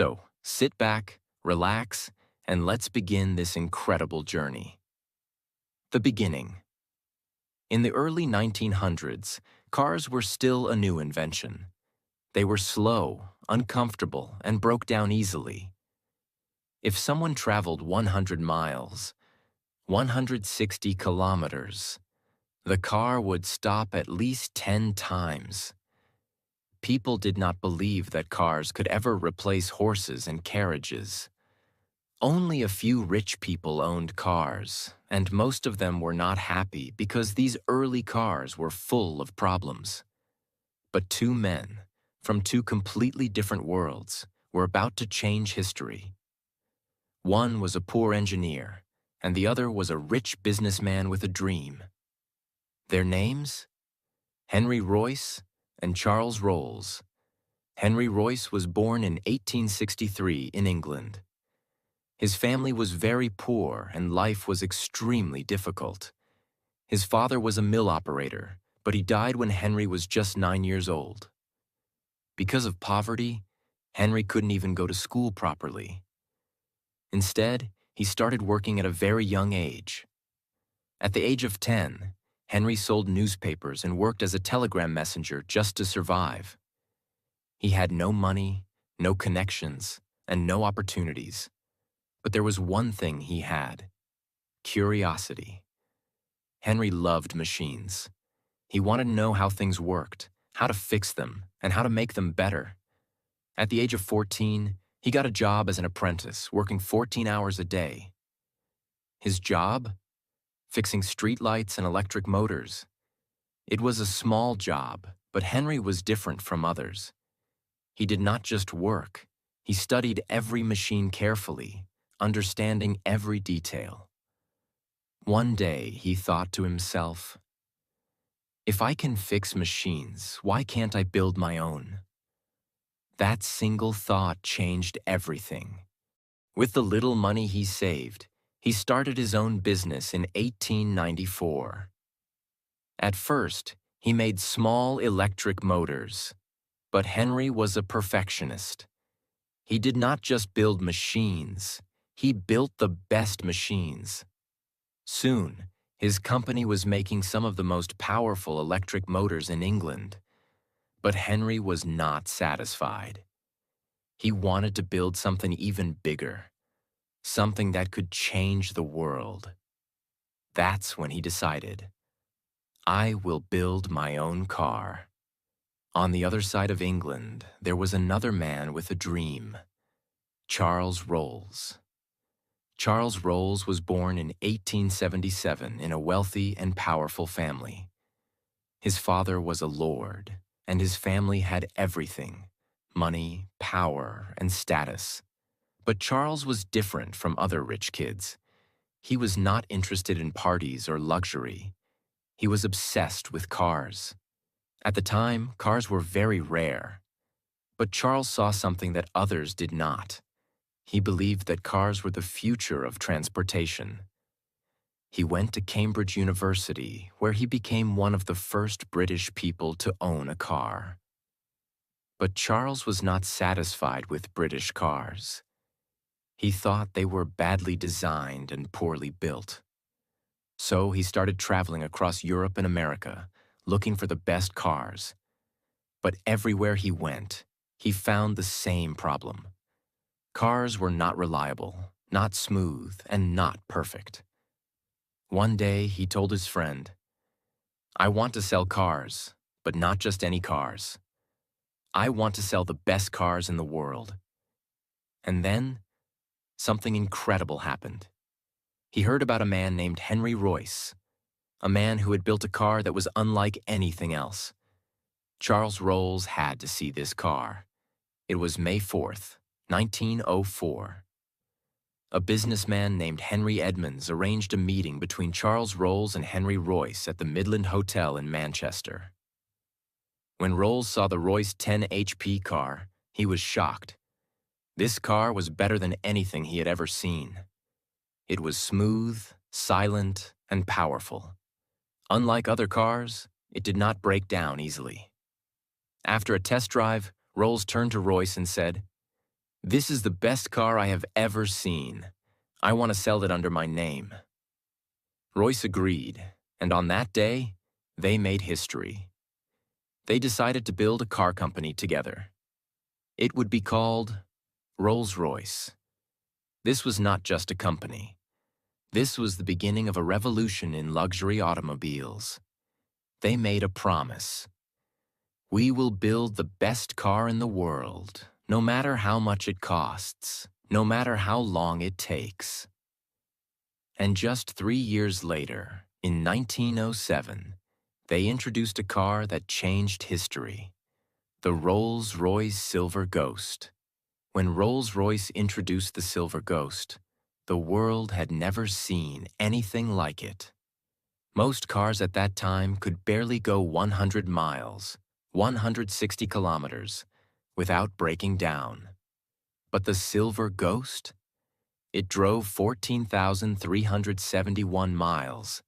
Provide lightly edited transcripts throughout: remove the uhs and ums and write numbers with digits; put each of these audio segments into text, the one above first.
So, sit back, relax, and let's begin this incredible journey. The beginning. In the early 1900s, cars were still a new invention. They were slow, uncomfortable, and broke down easily. If someone traveled 100 miles, 160 kilometers, the car would stop at least 10 times. People did not believe that cars could ever replace horses and carriages. Only a few rich people owned cars, and most of them were not happy because these early cars were full of problems. But two men, from two completely different worlds, were about to change history. One was a poor engineer, and the other was a rich businessman with a dream. Their names? Henry Royce and Charles Rolls. Henry Royce was born in 1863 in England. His family was very poor and life was extremely difficult. His father was a mill operator, but he died when Henry was just 9 years old. Because of poverty, Henry couldn't even go to school properly. Instead, he started working at a very young age. At the age of 10, Henry sold newspapers and worked as a telegram messenger just to survive. He had no money, no connections, and no opportunities. But there was one thing he had: curiosity. Henry loved machines. He wanted to know how things worked, how to fix them, and how to make them better. At the age of 14, he got a job as an apprentice, working 14 hours a day. His job? Fixing streetlights and electric motors. It was a small job, but Henry was different from others. He did not just work. He studied every machine carefully, understanding every detail. One day, he thought to himself, "If I can fix machines, why can't I build my own?" That single thought changed everything. With the little money he saved, he started his own business in 1894. At first, he made small electric motors, but Henry was a perfectionist. He did not just build machines, he built the best machines. Soon, his company was making some of the most powerful electric motors in England. But Henry was not satisfied. He wanted to build something even bigger, something that could change the world. That's when he decided, "I will build my own car." On the other side of England, there was another man with a dream: Charles Rolls. Charles Rolls was born in 1877 in a wealthy and powerful family. His father was a lord, and his family had everything: money, power, and status. But Charles was different from other rich kids. He was not interested in parties or luxury. He was obsessed with cars. At the time, cars were very rare. But Charles saw something that others did not. He believed that cars were the future of transportation. He went to Cambridge University, where he became one of the first British people to own a car. But Charles was not satisfied with British cars. He thought they were badly designed and poorly built. So he started traveling across Europe and America, looking for the best cars. But everywhere he went, he found the same problem. Cars were not reliable, not smooth, and not perfect. One day, he told his friend, "I want to sell cars, but not just any cars. I want to sell the best cars in the world." And then, something incredible happened. He heard about a man named Henry Royce, a man who had built a car that was unlike anything else. Charles Rolls had to see this car. It was May 4th, 1904. A businessman named Henry Edmonds arranged a meeting between Charles Rolls and Henry Royce at the Midland Hotel in Manchester. When Rolls saw the Royce 10 HP car, he was shocked. This car was better than anything he had ever seen. It was smooth, silent, and powerful. Unlike other cars, it did not break down easily. After a test drive, Rolls turned to Royce and said, "This is the best car I have ever seen. I want to sell it under my name." Royce agreed, and on that day, they made history. They decided to build a car company together. It would be called Rolls-Royce. This was not just a company. This was the beginning of a revolution in luxury automobiles. They made a promise. "We will build the best car in the world, no matter how much it costs, no matter how long it takes." And just 3 years later, in 1907, they introduced a car that changed history: the Rolls-Royce Silver Ghost. When Rolls-Royce introduced the Silver Ghost, the world had never seen anything like it. Most cars at that time could barely go 100 miles, 160 kilometers, without breaking down. But the Silver Ghost? It drove 14,371 miles,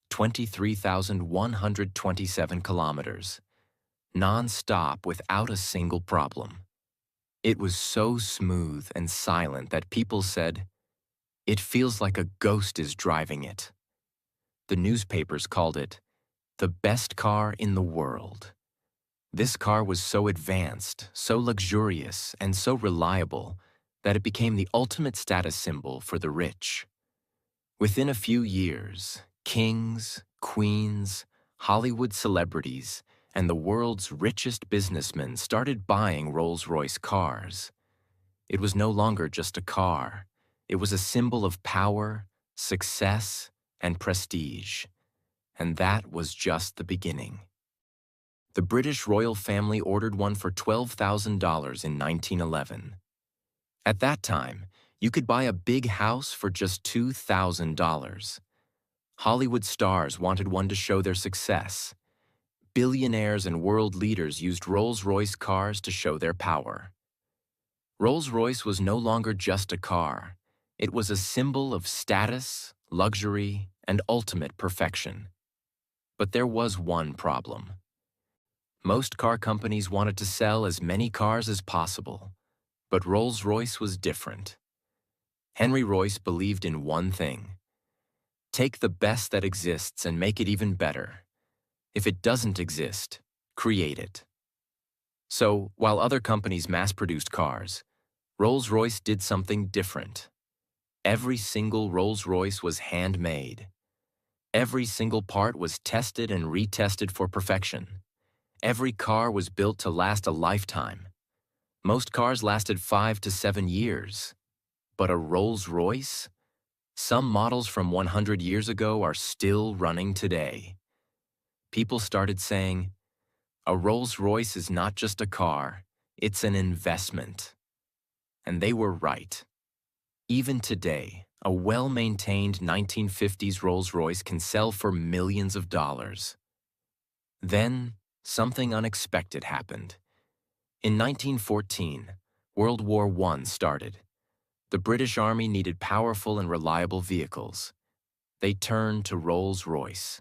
23,127 kilometers, non-stop without a single problem. It was so smooth and silent that people said, "It feels like a ghost is driving it." The newspapers called it the best car in the world. This car was so advanced, so luxurious, and so reliable that it became the ultimate status symbol for the rich. Within a few years, kings, queens, Hollywood celebrities, and the world's richest businessmen started buying Rolls-Royce cars. It was no longer just a car. It was a symbol of power, success, and prestige. And that was just the beginning. The British royal family ordered one for $12,000 in 1911. At that time, you could buy a big house for just $2,000. Hollywood stars wanted one to show their success. Billionaires and world leaders used Rolls-Royce cars to show their power. Rolls-Royce was no longer just a car. It was a symbol of status, luxury, and ultimate perfection. But there was one problem. Most car companies wanted to sell as many cars as possible, but Rolls-Royce was different. Henry Royce believed in one thing: take the best that exists and make it even better. If it doesn't exist, create it. So, while other companies mass-produced cars, Rolls-Royce did something different. Every single Rolls-Royce was handmade. Every single part was tested and retested for perfection. Every car was built to last a lifetime. Most cars lasted 5 to 7 years. But a Rolls-Royce? Some models from 100 years ago are still running today. People started saying, "A Rolls-Royce is not just a car, it's an investment." And they were right. Even today, a well-maintained 1950s Rolls-Royce can sell for millions of dollars. Then, something unexpected happened. In 1914, World War I started. The British Army needed powerful and reliable vehicles. They turned to Rolls-Royce.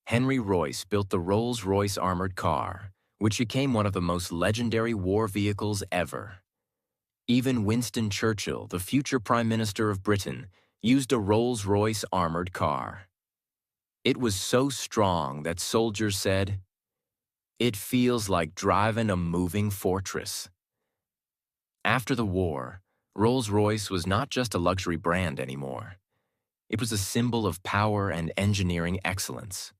Henry Royce built the Rolls-Royce armored car, which became one of the most legendary war vehicles ever. Even Winston Churchill, the future Prime Minister of Britain, used a Rolls-Royce armored car. It was so strong that soldiers said, "It feels like driving a moving fortress." After the war, Rolls-Royce was not just a luxury brand anymore. It was a symbol of power and engineering excellence.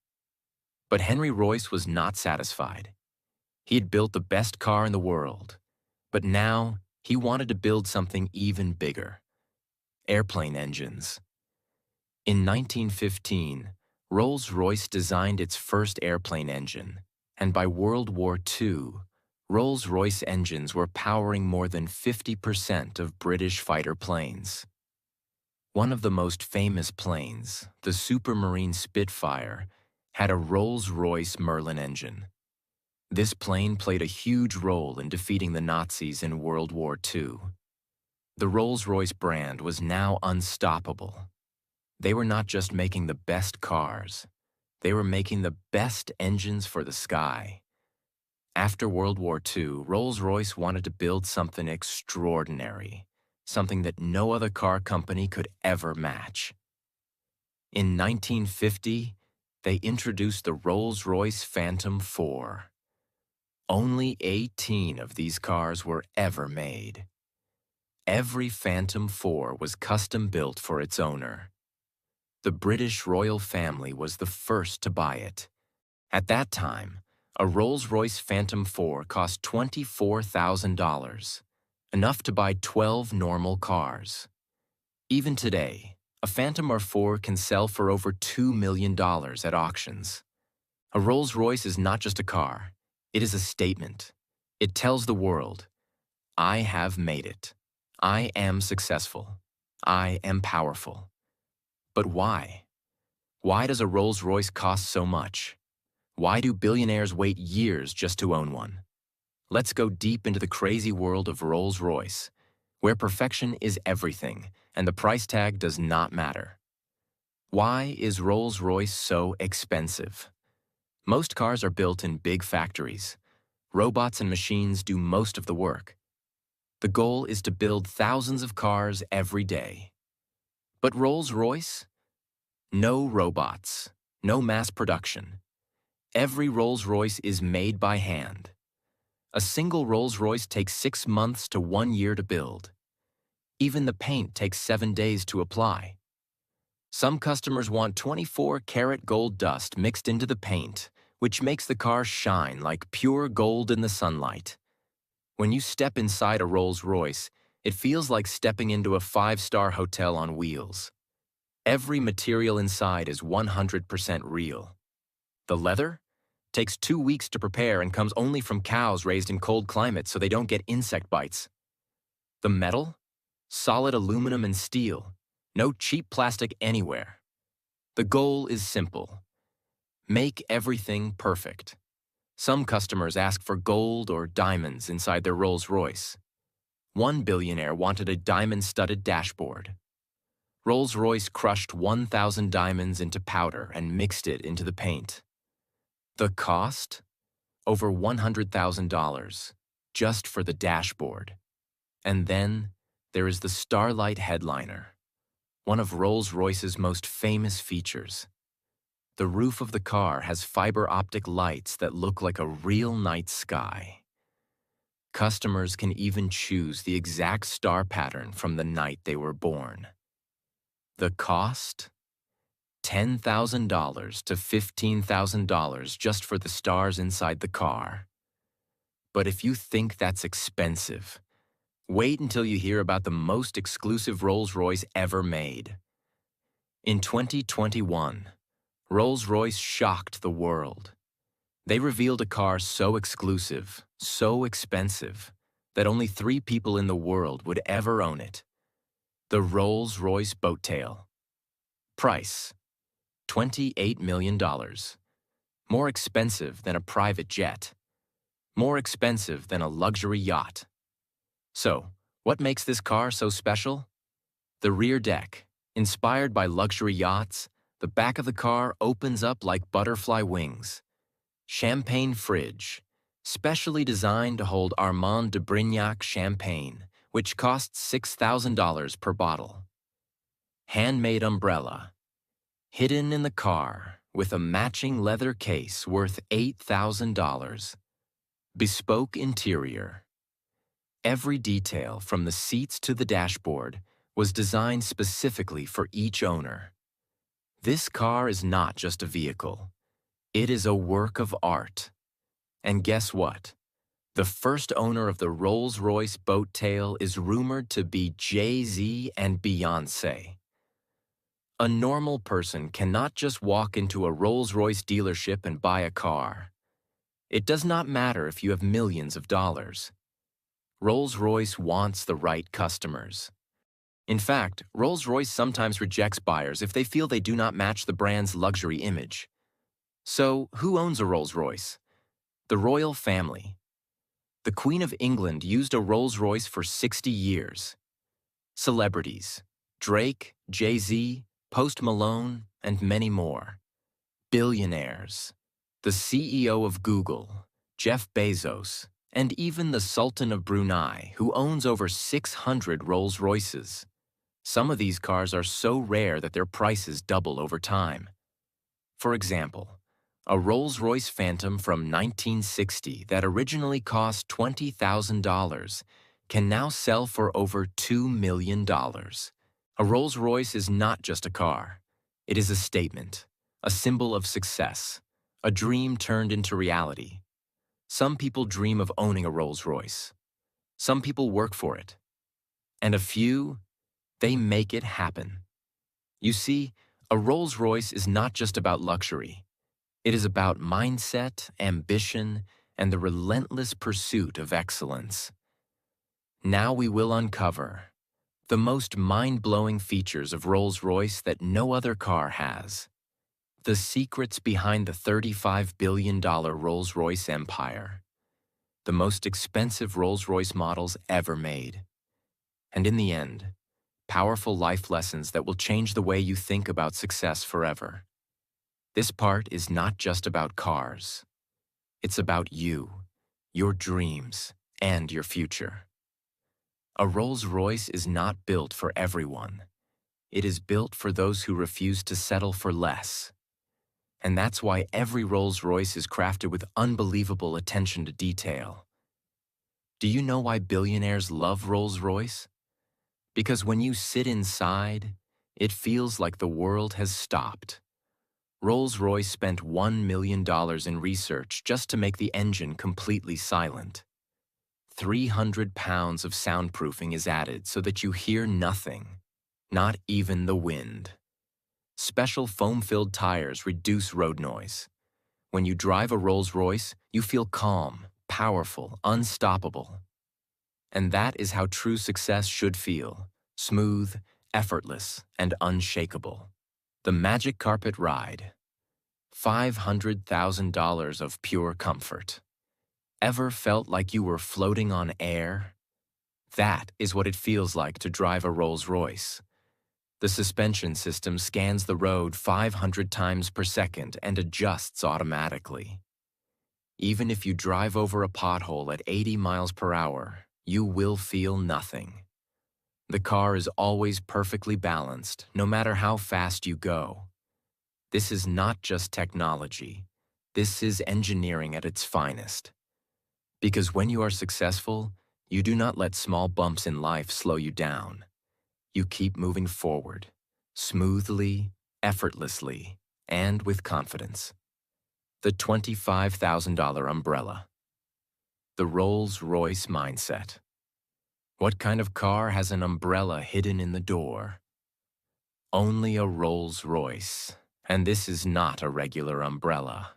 But Henry Royce was not satisfied. He had built the best car in the world, but now he wanted to build something even bigger: airplane engines. In 1915, Rolls-Royce designed its first airplane engine, and by World War II, Rolls-Royce engines were powering more than 50% of British fighter planes. One of the most famous planes, the Supermarine Spitfire, had a Rolls-Royce Merlin engine. This plane played a huge role in defeating the Nazis in World War II. The Rolls-Royce brand was now unstoppable. They were not just making the best cars, they were making the best engines for the sky. After World War II, Rolls-Royce wanted to build something extraordinary, something that no other car company could ever match. In 1950, they introduced the Rolls-Royce Phantom 4. Only 18 of these cars were ever made. Every Phantom 4 was custom built for its owner. The British royal family was the first to buy it. At that time, a Rolls-Royce Phantom 4 cost $24,000, enough to buy 12 normal cars. Even today, a Phantom R4 can sell for over $2 million at auctions. A Rolls-Royce is not just a car, it is a statement. It tells the world, I have made it. I am successful. I am powerful. But why? Why does a Rolls-Royce cost so much? Why do billionaires wait years just to own one? Let's go deep into the crazy world of Rolls-Royce, where perfection is everything and the price tag does not matter. Why is Rolls-Royce so expensive? Most cars are built in big factories. Robots and machines do most of the work. The goal is to build thousands of cars every day. But Rolls-Royce? No robots, no mass production. Every Rolls-Royce is made by hand. A single Rolls-Royce takes 6 months to 1 year to build. Even the paint takes 7 days to apply. Some customers want 24-karat gold dust mixed into the paint, which makes the car shine like pure gold in the sunlight. When you step inside a Rolls-Royce, it feels like stepping into a 5-star hotel on wheels. Every material inside is 100% real. The leather takes 2 weeks to prepare and comes only from cows raised in cold climates so they don't get insect bites. The metal? Solid aluminum and steel. No cheap plastic anywhere. The goal is simple. Make everything perfect. Some customers ask for gold or diamonds inside their Rolls-Royce. One billionaire wanted a diamond-studded dashboard. Rolls-Royce crushed 1,000 diamonds into powder and mixed it into the paint. The cost? Over $100,000, just for the dashboard. And then there is the Starlight headliner, one of Rolls-Royce's most famous features. The roof of the car has fiber optic lights that look like a real night sky. Customers can even choose the exact star pattern from the night they were born. The cost? $10,000 to $15,000 just for the stars inside the car. But if you think that's expensive, wait until you hear about the most exclusive Rolls-Royce ever made. In 2021, Rolls-Royce shocked the world. They revealed a car so exclusive, so expensive, that only 3 people in the world would ever own it. The Rolls-Royce Boattail. Price: $28 million. More expensive than a private jet. More expensive than a luxury yacht. So, what makes this car so special? The rear deck. Inspired by luxury yachts, the back of the car opens up like butterfly wings. Champagne fridge, specially designed to hold Armand de Brignac champagne, which costs $6,000 per bottle. Handmade umbrella, hidden in the car with a matching leather case worth $8,000. Bespoke interior. Every detail from the seats to the dashboard was designed specifically for each owner. This car is not just a vehicle. It is a work of art. And guess what? The first owner of the Rolls-Royce Boattail is rumored to be Jay-Z and Beyoncé. A normal person cannot just walk into a Rolls-Royce dealership and buy a car. It does not matter if you have millions of dollars. Rolls-Royce wants the right customers. In fact, Rolls-Royce sometimes rejects buyers if they feel they do not match the brand's luxury image. So, who owns a Rolls-Royce? The royal family. The Queen of England used a Rolls-Royce for 60 years. Celebrities: Drake, Jay-Z, Post Malone, and many more. Billionaires: the CEO of Google, Jeff Bezos, and even the Sultan of Brunei, who owns over 600 Rolls-Royces. Some of these cars are so rare that their prices double over time. For example, a Rolls-Royce Phantom from 1960 that originally cost $20,000 can now sell for over $2 million. A Rolls-Royce is not just a car. It is a statement, a symbol of success, a dream turned into reality. Some people dream of owning a Rolls-Royce. Some people work for it. And a few, they make it happen. You see, a Rolls-Royce is not just about luxury. It is about mindset, ambition, and the relentless pursuit of excellence. Now we will uncover the most mind-blowing features of Rolls-Royce that no other car has. The secrets behind the $35 billion Rolls-Royce empire. The most expensive Rolls-Royce models ever made. And in the end, powerful life lessons that will change the way you think about success forever. This part is not just about cars. It's about you, your dreams, and your future. A Rolls-Royce is not built for everyone. It is built for those who refuse to settle for less. And that's why every Rolls-Royce is crafted with unbelievable attention to detail. Do you know why billionaires love Rolls-Royce? Because when you sit inside, it feels like the world has stopped. Rolls-Royce spent $1 million in research just to make the engine completely silent. 300 pounds of soundproofing is added so that you hear nothing, not even the wind. Special foam-filled tires reduce road noise. When you drive a Rolls-Royce, you feel calm, powerful, unstoppable. And that is how true success should feel: smooth, effortless, and unshakable. The magic carpet ride. $500,000 of pure comfort. Ever felt like you were floating on air? That is what it feels like to drive a Rolls-Royce. The suspension system scans the road 500 times per second and adjusts automatically. Even if you drive over a pothole at 80 miles per hour, you will feel nothing. The car is always perfectly balanced, no matter how fast you go. This is not just technology. This is engineering at its finest. Because when you are successful, you do not let small bumps in life slow you down. You keep moving forward, smoothly, effortlessly, and with confidence. The $25,000 umbrella. The Rolls-Royce mindset. What kind of car has an umbrella hidden in the door? Only a Rolls-Royce, and this is not a regular umbrella.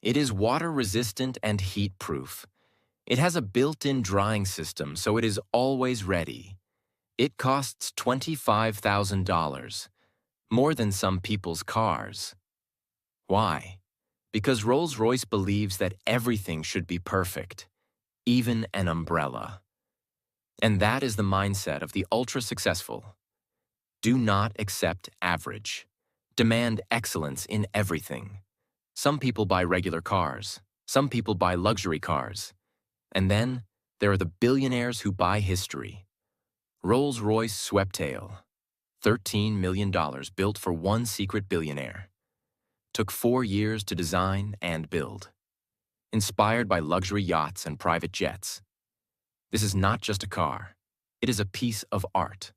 It is water-resistant and heat-proof. It has a built-in drying system, so it is always ready. It costs $25,000, more than some people's cars. Why? Because Rolls-Royce believes that everything should be perfect, even an umbrella. And that is the mindset of the ultra-successful. Do not accept average. Demand excellence in everything. Some people buy regular cars. Some people buy luxury cars. And then, there are the billionaires who buy history. Rolls-Royce Sweptail, $13 million built for one secret billionaire. Took 4 years to design and build. Inspired by luxury yachts and private jets. This is not just a car. It is a piece of art.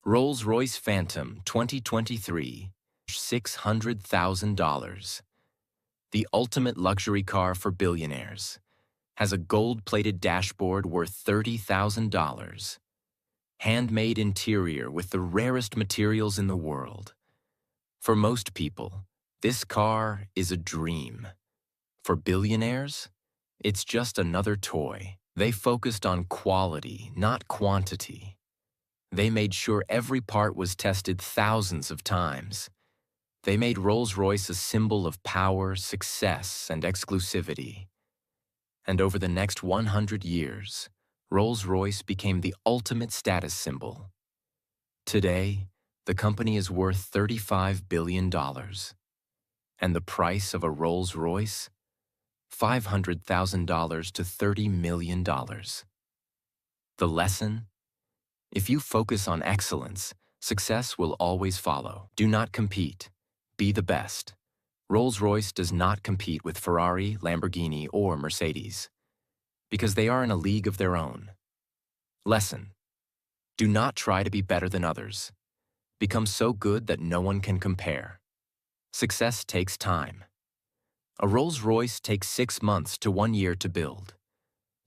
Rolls-Royce Phantom 2023, $600,000. The ultimate luxury car for billionaires. Has a gold-plated dashboard worth $30,000. Handmade interior with the rarest materials in the world. For most people, this car is a dream. For billionaires, it's just another toy. They focused on quality, not quantity. They made sure every part was tested thousands of times. They made Rolls-Royce a symbol of power, success, and exclusivity. And over the next 100 years, Rolls-Royce became the ultimate status symbol. Today, the company is worth $35 billion. And the price of a Rolls-Royce? $500,000 to $30 million. The lesson? If you focus on excellence, success will always follow. Do not compete. Be the best. Rolls-Royce does not compete with Ferrari, Lamborghini, or Mercedes, because they are in a league of their own. Lesson: do not try to be better than others. Become so good that no one can compare. Success takes time. A Rolls-Royce takes 6 months to 1 year to build.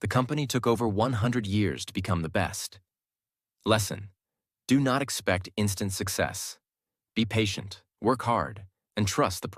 The company took over 100 years to become the best. Lesson: do not expect instant success. Be patient, work hard, and trust the process.